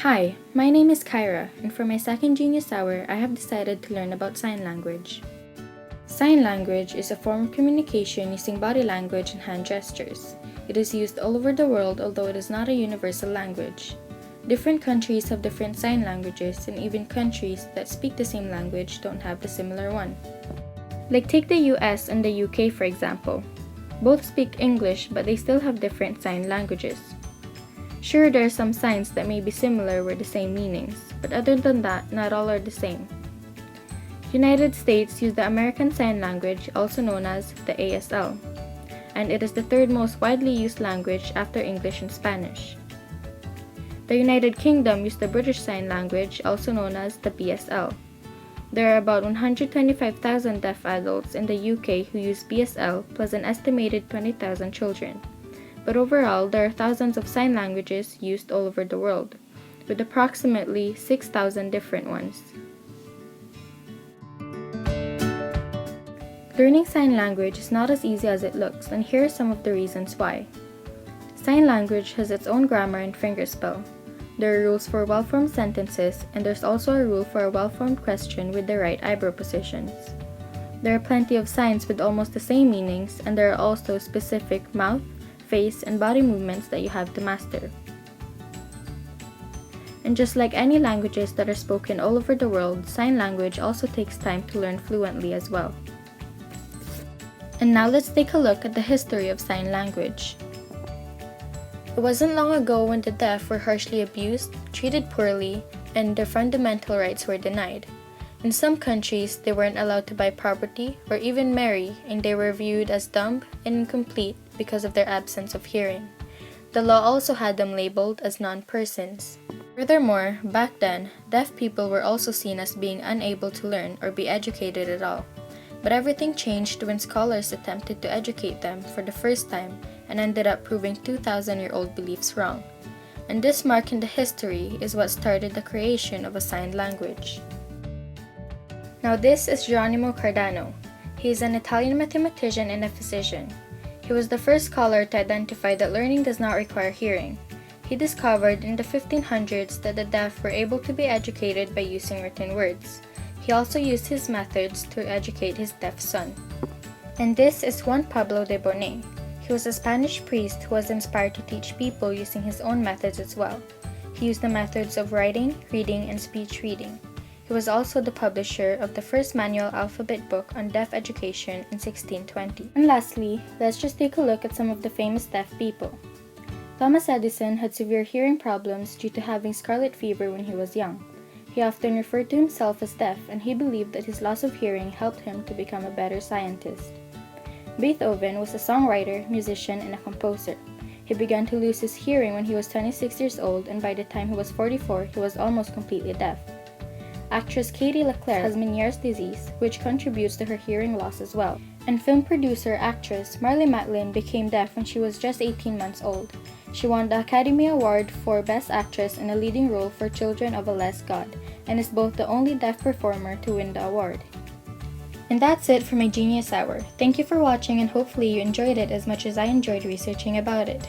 Hi, my name is Kyra, and for my second Genius Hour, I have decided to learn about sign language. Sign language is a form of communication using body language and hand gestures. It is used all over the world, although it is not a universal language. Different countries have different sign languages, and even countries that speak the same language don't have the similar one. Like take the US and the UK for example. Both speak English, but they still have different sign languages. Sure, there are some signs that may be similar with the same meanings, but other than that, not all are the same. United States use the American Sign Language, also known as the ASL, and it is the third most widely used language after English and Spanish. The United Kingdom use the British Sign Language, also known as the BSL. There are about 125,000 deaf adults in the UK who use BSL, plus an estimated 20,000 children. But overall, there are thousands of sign languages used all over the world, with approximately 6,000 different ones. Learning sign language is not as easy as it looks, and here are some of the reasons why. Sign language has its own grammar and fingerspell. There are rules for well-formed sentences, and there's also a rule for a well-formed question with the right eyebrow positions. There are plenty of signs with almost the same meanings, and there are also specific mouth, face, and body movements that you have to master. And just like any languages that are spoken all over the world, sign language also takes time to learn fluently as well. And now let's take a look at the history of sign language. It wasn't long ago when the deaf were harshly abused, treated poorly, and their fundamental rights were denied. In some countries, they weren't allowed to buy property or even marry, and they were viewed as dumb and incomplete because of their absence of hearing. The law also had them labeled as non-persons. Furthermore, back then, deaf people were also seen as being unable to learn or be educated at all. But everything changed when scholars attempted to educate them for the first time and ended up proving 2,000-year-old beliefs wrong. And this mark in the history is what started the creation of a sign language. Now this is Geronimo Cardano. He is an Italian mathematician and a physician. He was the first scholar to identify that learning does not require hearing. He discovered in the 1500s that the deaf were able to be educated by using written words. He also used his methods to educate his deaf son. And this is Juan Pablo de Bonet. He was a Spanish priest who was inspired to teach people using his own methods as well. He used the methods of writing, reading, and speech reading. He was also the publisher of the first manual alphabet book on deaf education in 1620. And lastly, let's just take a look at some of the famous deaf people. Thomas Edison had severe hearing problems due to having scarlet fever when he was young. He often referred to himself as deaf, and he believed that his loss of hearing helped him to become a better scientist. Beethoven was a songwriter, musician, and a composer. He began to lose his hearing when he was 26 years old, and by the time he was 44, he was almost completely deaf. Actress Katie Leclerc has Meniere's disease, which contributes to her hearing loss as well. And film producer-actress Marlee Matlin became deaf when she was just 18 months old. She won the Academy Award for Best Actress in a Leading Role for Children of a Less God, and is both the only deaf performer to win the award. And that's it for my Genius Hour. Thank you for watching, and hopefully you enjoyed it as much as I enjoyed researching about it.